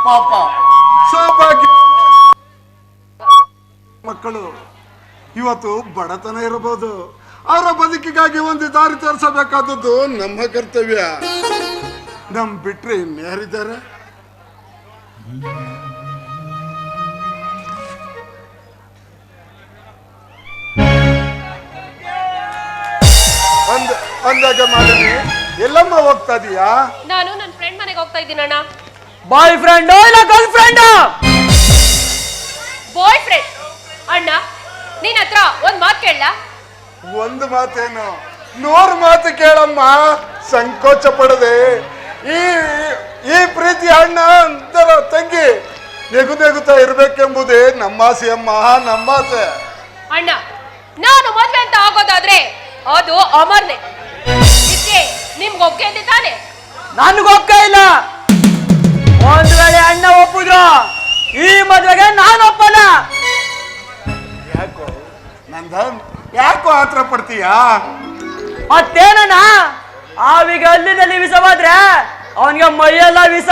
ಪಾಪ ಸೌಭಾಗ್ಯ ಮಕ್ಕಳು ಇವತ್ತು ಬಡತನ ಇರಬಹುದು, ಅವರ ಬದುಕಿಗಾಗಿ ಒಂದು ದಾರಿ ತೋರಿಸಬೇಕಾದದ್ದು ನಮ್ಮ ಕರ್ತವ್ಯ. ನಮ್ ಬಿಟ್ರೆ ಇನ್ಯಾರಿದ್ದಾರೆ? ಅಂದಾಗ ಮಾಡಿ ಎಲ್ಲಮ್ಮ ಹೋಗ್ತಾ ಇದೀಯಾ? ನಾನು ನನ್ನ ಫ್ರೆಂಡ್ ಮನೆಗೆ ಹೋಗ್ತಾ ಇದ್ದೀನಿ ಅಣ್ಣ. ಬಾಯ್ ಫ್ರೆಂಡ್ ಇಲ್ಲ ಗರ್ಲ್ ಫ್ರೆಂಡ್? Boy friend. ಅಣ್ಣ ನಿನ್ನ ಹತ್ರ ಒಂದ್ ಮಾತು ಕೇಳಲ್ಲ? ಒಂದು ಮಾತೇನು, 100 ಮಾತು ಕೇಳಮ್ಮ, ಸಂಕೋಚ ಪಡದೆ. ಈ ಪ್ರೀತಿ ಅಣ್ಣ ಅಂತರ ತಂಗಿ ನೆಗುತ್ತಾ ಇರ್ಬೇಕೆಂಬುದೇ ನಮ್ಮಾಸೆ ಅಮ್ಮ, ನಮ್ಮಾಸೆ. ಅಣ್ಣ ನಾನು ಮದ್ವೆ ಅಂತ ಆಗೋದಾದ್ರೆ ಅದು ಅಮರ್ನೆ. ಇದಕ್ಕೆ ನಿಮ್ಗೆ ಒಪ್ಪಿಗೆ ಇದೆ ತಾನೆ? ನನ್ಗೆ ಒಪ್ಪಿಗೆ ಇಲ್ಲ. ಒಂದ್ ವೇಳೆ ಅಣ್ಣ ಒಪ್ಪಿದ್ರು ಈ ಮದ್ವೆಗೆ ನಾನು ಒಪ್ಪಲ್ಲ. ಯಾಕೋ ನಂದನ್, ಯಾಕೋ ಆತರ ಪಡ್ತೀಯಾ? ಮತ್ತೇನಣ್ಣ, ಆವಿಗೆ ಅಲ್ಲಿನಲ್ಲಿ ವಿಷವಾದ್ರೆ ಅವನಿಗೆ ಮೈಯೆಲ್ಲ ವಿಷ.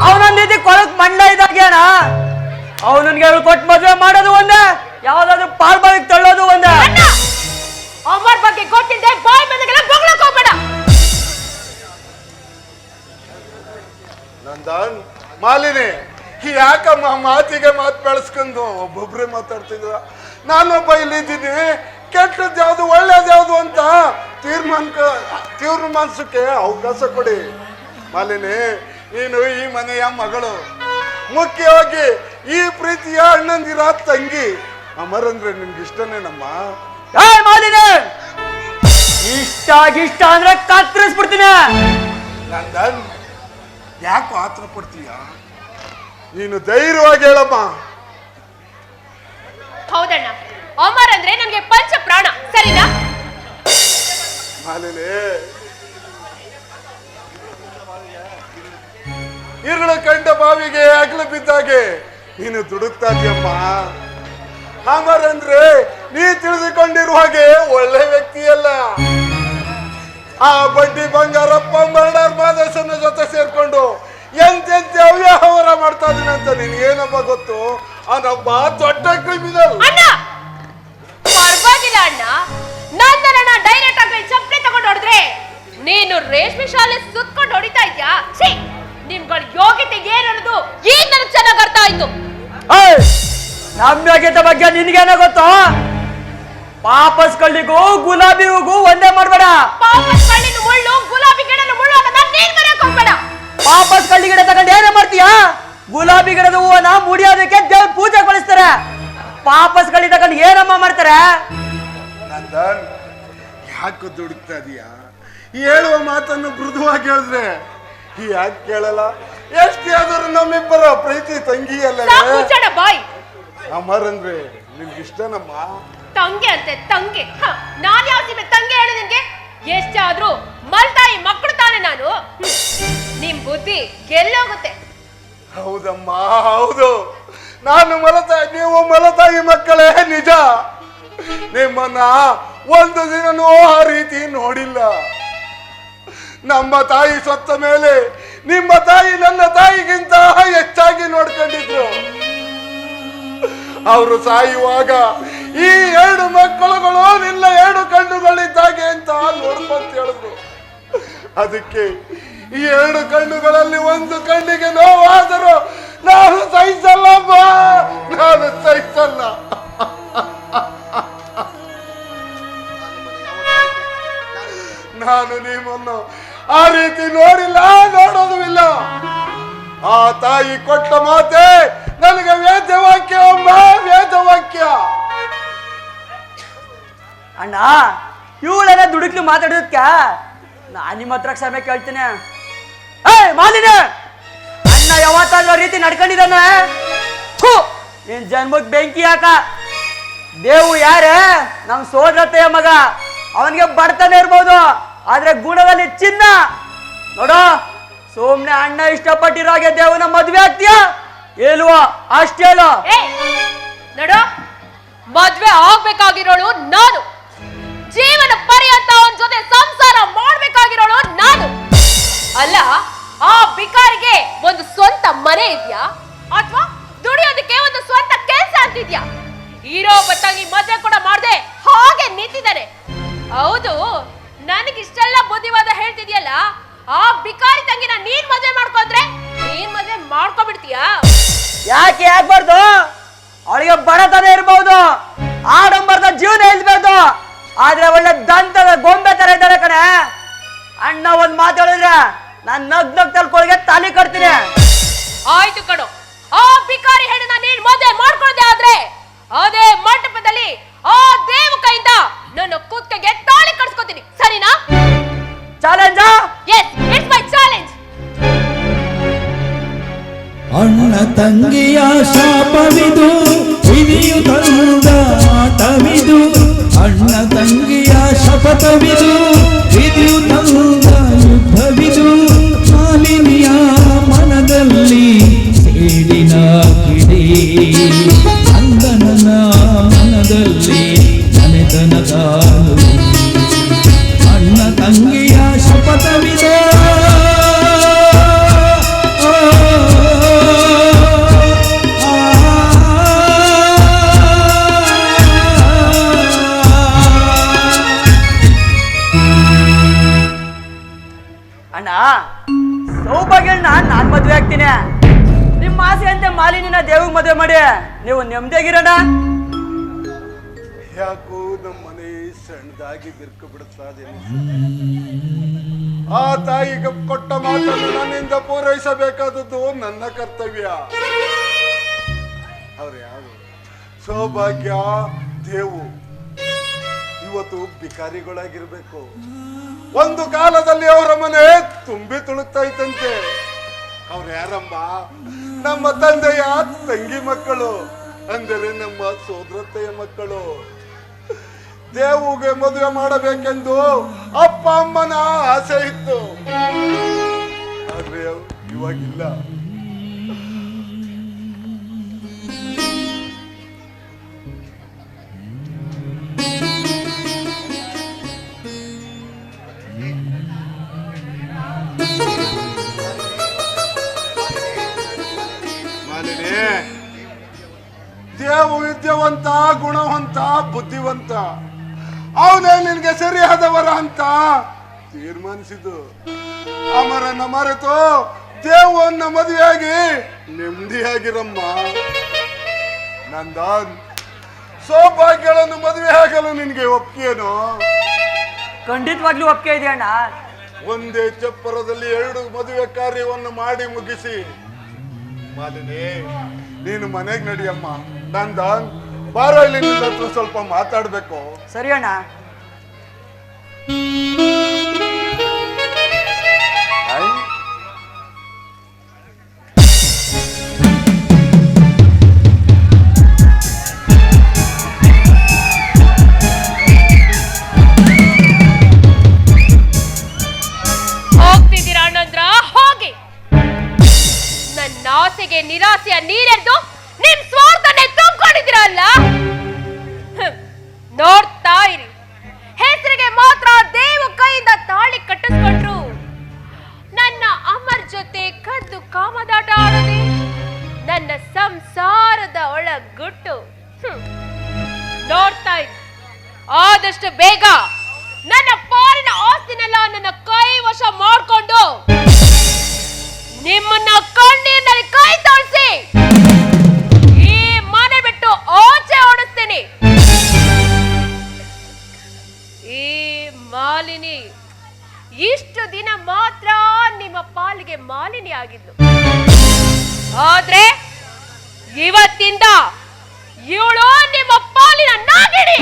ಅವನೊಂದಿದ್ದು ಕೊಳಕ್ ಮಂಡ ಇದ್ದಾಗ್ಯಾನ. ಅವನಿಗೆ ಕೊಟ್ಟು ಮದ್ವೆ ಮಾಡೋದು ಒಂದೇ, ಯಾವ್ದಾದ್ರು ಪಾಲ್ ಬಾವಿಗೆ ತಳ್ಳೋದು ಒಂದೇ. ಅಮರ್ ಬಗ್ಗೆ ಗೊತ್ತಿದ್ದೆ ಬಾಯ್ ಬಂದಾಗೆಲ್ಲ ಬೊಗಳಕ್ ಹೋಗ್ಬೇಡ. ನಂದನ್, ಮಾಲಿನಿ, ಯಾಕಮ್ಮ ಮಾತಿಗೆ ಮಾತು ಬೆಳೆಸ್ಕೊಂಡು ಒಬ್ಬೊಬ್ರೆ ಮಾತಾಡ್ತಿದ್ರ? ನಾನೊಬ್ಬ ಇಲ್ಲಿದ್ದೀನಿ, ಕೆಟ್ಟದ್ದು ಯಾವ್ದು ಒಳ್ಳೇದು ಯಾವ್ದು ಅಂತ ತೀರ್ಮಾನಿಸಕ್ಕೆ ಅವಕಾಶ ಕೊಡಿ. ಮಾಲಿನಿ, ನೀನು ಈ ಮನೆಯ ಮಗಳು, ಮುಖ್ಯವಾಗಿ ಈ ಪ್ರೀತಿಯ ಅಣ್ಣಂದಿರ ತಂಗಿ. ಅಮರ್ ಅಂದ್ರೆ ನಿನ್ಗೆ ಇಷ್ಟನೇನಮ್ಮ? ಮಾಲಿನಿ, ಇಷ್ಟ ಅಂದ್ರೆ ಕತ್ತರಿಸ್ಬಿಡ್ತೀನಿ. ನಂದನ್, ಯಾಕೋ ಆತರ ಪಡ್ತೀಯ? ನೀನು ಧೈರ್ಯವಾಗಿ ಹೇಳಮ್ಮ. ಹೌದಣ್ಣ, ಅಮರ್ ಅಂದ್ರೆ ನನ್ಗೆ ಪಂಚ ಪ್ರಾಣ, ಸರಿನಾ? ಮಾಲಿನಿ, ಇರುಳು ಕಂಡ ಬಾವಿಗೆ ಅಗಲು ಬಿದ್ದಾಗೆ ನೀನು ದುಡುಕ್ತಾ ಇದೀಯಮ್ಮ. ಅಮರ್ ಅಂದ್ರೆ ನೀ ತಿಳಿದುಕೊಂಡಿರುವ ಹಾಗೆ ಒಳ್ಳೆ ವ್ಯಕ್ತಿಯಲ್ಲ. ಆ ಬಡ್ಡಿ ಬಂಗಾರಪ್ಪ ಮರ್ಡರ್ ಮಾದೇಶನ ಜೊತೆ ಸೇರ್ಕೊಂಡು ಎಂತೆಂತ ಅವ್ಯವಹಾರ ಮಾಡ್ತಾ ಇದೀನಿ ಅಂತ ನಿನ್ಗೇನಪ್ಪ ಗೊತ್ತು? ಅವನೊಬ್ಬ ದೊಡ್ಡ ಕ್ರಿಮಿನಲ್. ಅಣ್ಣ ಪರವಾಗಿಲ್ಲ ಅಣ್ಣ, ನನ್ನ ಡೈರೆಕ್ಟ್ ಆಗಿ ಚಪ್ಪಲಿ ತಗೊಂಡು ಹೊಡೆದ್ರೆ ನೀನು ರೇಷ್ಮೆ ಶಾಲೆ ಸುತ್ಕೊಂಡು ಹೊಡಿತಾ ಇದ್ಯಾ? ನಿಮ್ಗಳ ಯೋಗ್ಯತೆ ಏನನ್ನೋದು ಈಗ ನನಗೆ ಚೆನ್ನಾಗಿ ಅರ್ಥ ಆಯ್ತು. ನಮ್ಮ ಯೋಗ್ಯತೆ ಬಗ್ಗೆ ನಿನ್ಗೇನೋ ಗೊತ್ತು? ಪಾಪಸ್ ಕಳ್ಳಿಗೂ ಗುಲಾಬಿ ಹೂಗೂ ಒಂದೇ ಮಾಡ್ಬೇಡ. ಪಾಪಸ್ ಕಳ್ಳಿನ ಮುಳ್ಳು ಗುಲಾಬಿ ಗಿಡನ ಮುಳ್ಳು ಅಂತ ನೀನ್ ಮರೆಯಕ್ ಹೋಗ್ಬೇಡ. ಪಾಪಸ್ ಕಳ್ಳಿ ಗಿಡ ತಗೊಂಡು ಏನೇ ಮಾಡ್ತೀಯಾ? ಗುಲಾಬಿ ಗಿಡದ ಹೂವನ್ನ ಮುಡಿಯೋದಕ್ಕೆ ದೇವ್ರ ಪೂಜೆ ಕಳಿಸ್ತಾರೆ. ಪಾಪಸ್ ಕಳ್ಳಿ ತಗೊಂಡು ಏನಮ್ಮ ಮಾಡ್ತಾರೆ? ನಂದನ್, ಯಾಕೆ ದುಡುಕ್ತಾ ಇದೀಯಾ? ಹೇಳುವ ಮಾತನ್ನು ಮೃದುವಾಗಿ ಹೇಳಿದ್ರೆ ಯಾಕೆ ಕೇಳಲ್ಲ? ಎಷ್ಟೇ ಆದರೂ ನಮ್ಮಿಬ್ಬರ ಪ್ರೀತಿ ತಂಗಿ ಅಲ್ಲವೇ? ಬಾಯ್. ಅಮರ್ ಅಂದ್ರೆ ನಿಮ್ಗೆ ಇಷ್ಟನಮ್ಮ? ತಂಗೆ ಅಂತೆ ತಂಗೆ. ನಾನ್ ಯಾವ ಸೀಮೆ ತಂಗೆ ಹೇಳಿ ನಿನ್ಗೆ? ಎಷ್ಟಾದ್ರೂ ಮಲ್ತಾಯಿ ಮಕ್ಕಳು ತಾನೆ ನಾನು. ನಿಮ್ ಬುದ್ಧಿ ಗೆಲ್ಲೋಗುತ್ತೆ. ಹೌದಮ್ಮ, ಹೌದು. ನಾನು ನೀವು ಮಲತಾಯಿ ಮಕ್ಕಳೇ, ನಿಜ. ನಿಮ್ಮನ್ನ ಒಂದು ದಿನನೂ ಆ ರೀತಿ ನೋಡಿಲ್ಲ. ನಮ್ಮ ತಾಯಿ ಸತ್ತ ಮೇಲೆ ನಿಮ್ಮ ತಾಯಿ ನನ್ನ ತಾಯಿಗಿಂತ ಹೆಚ್ಚಾಗಿ ನೋಡ್ಕೊಂಡಿದ್ರು. ಅವರು ಸಾಯುವಾಗ ಈ 2 ಮಕ್ಕಳುಗಳು ನಿನ್ನ 2 ಕಣ್ಣುಗಳಿದ್ದಾಗೆ ಅಂತ ನೋಡ್ಕೊಂತ ಹೇಳಿದ್ರು. ಅದಕ್ಕೆ ಈ 2 ಕಣ್ಣುಗಳಲ್ಲಿ ಒಂದು ಕಣ್ಣಿಗೆ ನೋವಾದರೂ ನಾನು ಸಹಿಸಲ್ಲಮ್ಮ, ನಾನು ಸಹಿಸಲ್ಲ. ನಾನು ನಿಮ್ಮನ್ನು ಆ ರೀತಿ ನೋಡಿಲ್ಲ, ನೋಡೋದು ಇಲ್ಲ. ಆ ತಾಯಿ ಕೊಟ್ಟ ಮಾತೆ ನನಗೆ ವೇದವಾಕ್ಯ ಅಮ್ಮ, ವೇದವಾಕ್ಯ. ಅಣ್ಣ, ಇವಳೆಲ್ಲ ದುಡುಕ್ಲು ಮಾತಾಡೋದಕ್ಕ ನಾನು ನಿಮ್ಮ ಹತ್ರ ಕ್ಷಮೆ ಕೇಳ್ತೀನಿ. ಮಾಲಿನಿ, ಅಣ್ಣ ಯಾವತ್ತಾದ್ರೂ ರೀತಿ ನಡ್ಕೊಂಡಿದ್ದಾನೆ? ನಿನ್ ಜನ್ಮಕ್ ಬೆಂಕಿ ಯಾಕ? ದೇವು ಯಾರೇ? ನಮ್ ಸೋದರತೆಯ ಮಗ. ಅವನಿಗೆ ಬಡತನ ಇರ್ಬೋದು, ಆದ್ರೆ ಗುಣದಲ್ಲಿ ಚಿನ್ನ. ನೋಡೋ, ಸುಮ್ನೆ ಅಣ್ಣ ಇಷ್ಟಪಟ್ಟಿರೋ ಹಾಗೆ ದೇವನ ಮದ್ವೆ ಆಗ್ತೀಯ ಇಲ್ವೋ ಅಷ್ಟೇ ಹೇಳು. ನೋಡು, ಮದ್ವೆ ಆಗ್ಬೇಕಾಗಿರೋಳು ನಾನು, ಜೀವನ ಪರ್ಯಂತ ಅವನ ಜೊತೆ ಸಂಸಾರ ಮಾಡ್ಬೇಕಾಗಿರೋಳು ನಾನು. ಅಲ್ಲ, ಆ ಬಿಕಾರಿಗೆ ಒಂದು ಸ್ವಂತ ಮನೆ ಇದೆಯಾ ಅಥವಾ ದುಡಿಯೋದಕ್ಕೆ ಒಂದು ಸ್ವಂತ ಕೆಲಸ ಅಂತಿದ್ಯಾ? ಇರೋ ಬತ್ತಾಗಿ ಮದ್ವೆ ಕೂಡ ಮಾಡ್ದೆ ಹಾಗೆ ನಿಂತಿದ್ದಾನೆ. ಹೌದು, ನನಗಿಷ್ಟೆಲ್ಲ ಬುದ್ಧಿವಾದ ಹೇಳ್ತಿದ್ಯಲ್ಲ, ಆ ಬಿಕಾರಿ ತಂಗಿನ ನೀನ್ ಮದ್ವೆ ಮಾಡ್ಕೊಂಡ್ರೆ ನೀನ್ ಮದ್ವೆ ಮಾಡ್ಕೊಬಿಡ್ತೀಯಾ? ಯಾಕೆ ಆಗ್ಬಾರ್ದು? ಅವಳಿಗೆ ಬಡತನ ಇರ್ಬಹುದು, ಆಡಂಬರದ ಜೀವನ ಇಲ್ಬೇಕು, ಆದ್ರೆ ಒಳ್ಳೆ ದಂತದ ಗೊಂಬೆ ತರ ಇದ್ದಾಳೆ ಕಣೆ. ಅಣ್ಣ ಒಂದ್ ಮಾತು ಹೇಳಿದ್ರೆ ನಾನ್ ನಗ್ ತಲ್ಕೊಳಗೆ ತಾಲಿ ಕಟ್ತೀನಿ. ಆಯ್ತು ಕಣೋ, ಆ ಬಿಕಾರಿ ಹೆಣ್ಣನ್ನ ನೀನ್ ಮದ್ವೆ ಮಾಡ್ಕೊಳ್ದೆ ಆದ್ರೆ ಅದೇ ಮಂಟಪದಲ್ಲಿ ಆ ದೇವ ಕೈಯಿಂದ ನನ್ನ ಕುತ್ತಿಗೆಗೆ ತಾಳಿ ಕಟ್ಸ್ಕೊತೀನಿ, ಸರಿನಾ? Challenge? Yes, it's my challenge. ಅಣ್ಣ ತಂಗಿಯ ಶಾಪವಿದು, ವಿಧಿಯು ತಂದ ಆಟವಿದು. ಅಣ್ಣ ತಂಗಿಯ ಶಪಥವಿದು, ವಿಧಿಯು ತಂದ ಯುದ್ಧವಿದು. ಮಾಲಿನಿಯ ಮನದಲ್ಲಿ ಸೇಡಿನ ಕಿಡಿ, ಅಂದನನ ಮನದಲ್ಲಿ ಮನೆತನದ ಅಣ್ಣ ತಂಗಿಯ ಶಪಥವಿದೆ. ಅಣ್ಣ, ಸೌಭಾಗ್ಯನ ನಾನ್ ಮದ್ವೆ ಆಗ್ತೀನಿ. ನಿಮ್ಮ ಆಸೆ ಅಂತೆ ಮಾಲಿನಿನ ದೇವಿಗೆ ಮದುವೆ ಮಾಡಿ ನೀವು ನೆಮ್ಮದಿಯಾಗಿರೋಣ. ಯಾಕೋ ನಮ್ಮ ಮನೆ ಸಣ್ಣದಾಗಿ ಬಿರ್ಕು ಬಿಡುತ್ತದೆ. ಆ ತಾಯಿಗೆ ಕೊಟ್ಟ ಮಾತನ್ನು ನನ್ನಿಂದ ಪೂರೈಸಬೇಕಾದದ್ದು ನನ್ನ ಕರ್ತವ್ಯ. ಅವ್ರು ಯಾರು? ಸೌಭಾಗ್ಯ, ದೇವು ಇವತ್ತು ಬಿಕಾರಿಗಳಾಗಿರ್ಬೇಕು. ಒಂದು ಕಾಲದಲ್ಲಿ ಅವರ ಮನೆ ತುಂಬಿ ತುಳುಕ್ತಾ ಇತ್ತಂತೆ. ಅವ್ರು ಯಾರಮ್ಮ? ನಮ್ಮ ತಂದೆಯ ತಂಗಿ ಮಕ್ಕಳು, ಅಂದರೆ ನಮ್ಮ ಸೋದರತ್ತೆಯ ಮಕ್ಕಳು. ದೇವುಗೆ ಮದುವೆ ಮಾಡಬೇಕೆಂದು ಅಪ್ಪ ಅಮ್ಮನ ಆಸೆ ಇತ್ತು, ಆದ್ರೆ ಇವಾಗಿಲ್ಲ. ದೇವು ವಿದ್ಯಾವಂತ, ಗುಣವಂತ, ಬುದ್ಧಿವಂತ. ಅವನೇ ನಿನ್ಗೆ ಸರಿಯಾದವರ ಅಂತ ತೀರ್ಮಾನಿಸಿದ್ದು. ಅಮರನ್ನ ಮರೆತು ದೇವನ್ನ ಮದುವೆಯಾಗಿ ನೆಮ್ಮದಿಯಾಗಿರಮ್ಮ. ನಂದನ್, ಸೌಭಾಗ್ಯಗಳನ್ನು ಮದುವೆ ಆಗಲು ನಿನ್ಗೆ ಒಪ್ಪಿಗೆನೋ? ಖಂಡಿತವಾಗ್ಲೂ ಒಪ್ಪಿಗೆ ಇದೆ ಅಣ್ಣ. ಒಂದೇ ಚಪ್ಪರದಲ್ಲಿ 2 ಮದುವೆ ಕಾರ್ಯವನ್ನು ಮಾಡಿ ಮುಗಿಸಿ. ಮಾಲಿನಿ, ನೀನು ಮನೆಗೆ ನಡಿಯಮ್ಮ. ನಂದನ್, ಬಾರೋ, ಇಲ್ಲಿ ನಿನ್ನ ಹತ್ರ ಸ್ವಲ್ಪ ಮಾತಾಡ್ಬೇಕು. ಸರಿ ಅಣ್ಣ. ಹೋಗ್ತಿದ್ದೀರಾ ಅಣ್ಣಂದ್ರ? ಹೋಗಿ. ನನ್ನ ಆಸೆಗೆ ನಿರಾಸೆಯ ನೀರೆದ್ದು ನಿಮ್ ಸ್ವಾರ್ಥನೆ ತುಂಬಿಕೊಂಡಿದ್ದೀರಲ್ಲ, ನೋಡ್ತಾ ಇರಿ. ಹೆಸರಿಗೆ ಮಾತ್ರ ದೇವ ಕೈಯಿಂದ ತಾಳಿ ಕಟ್ಟಿಸ್ಕೊಂಡ್ರು, ನನ್ನ ಅಮರ್ ಜೊತೆ ಕದ್ದು ಕಾಮದಾಟ ಆಡದೆ ನನ್ನ ಸಂಸಾರದ ಒಳಗುಟ್ಟು. ನೋಡ್ತಾ ಇರಿ, ಆದಷ್ಟು ಬೇಗ ನನ್ನ ಪಾರಿನ ಆಸ್ತಿನೆಲ್ಲ ನನ್ನ ಕೈ ವಶ ಮಾಡ್ಕೊಂಡು ನಿಮ್ಮನ್ನ ಕಣ್ಣೀರಿನಲ್ಲಿ ಕೈ ತೊಳ್ಸಿ ಈ ಮನೆ ಬಿಟ್ಟು ಆಚೆ ಓಡಿಸ್ತೇನೆ. ಈ ಮಾಲಿನಿ ಇಷ್ಟು ದಿನ ಮಾತ್ರ ನಿಮ್ಮ ಪಾಲಿಗೆ ಮಾಲಿನಿ ಆಗಿದ್ಲು, ಆದ್ರೆ ಇವತ್ತಿಂದ ಇವಳು ನಿಮ್ಮ ಪಾಲಿನ ನಾಗಿಣಿ.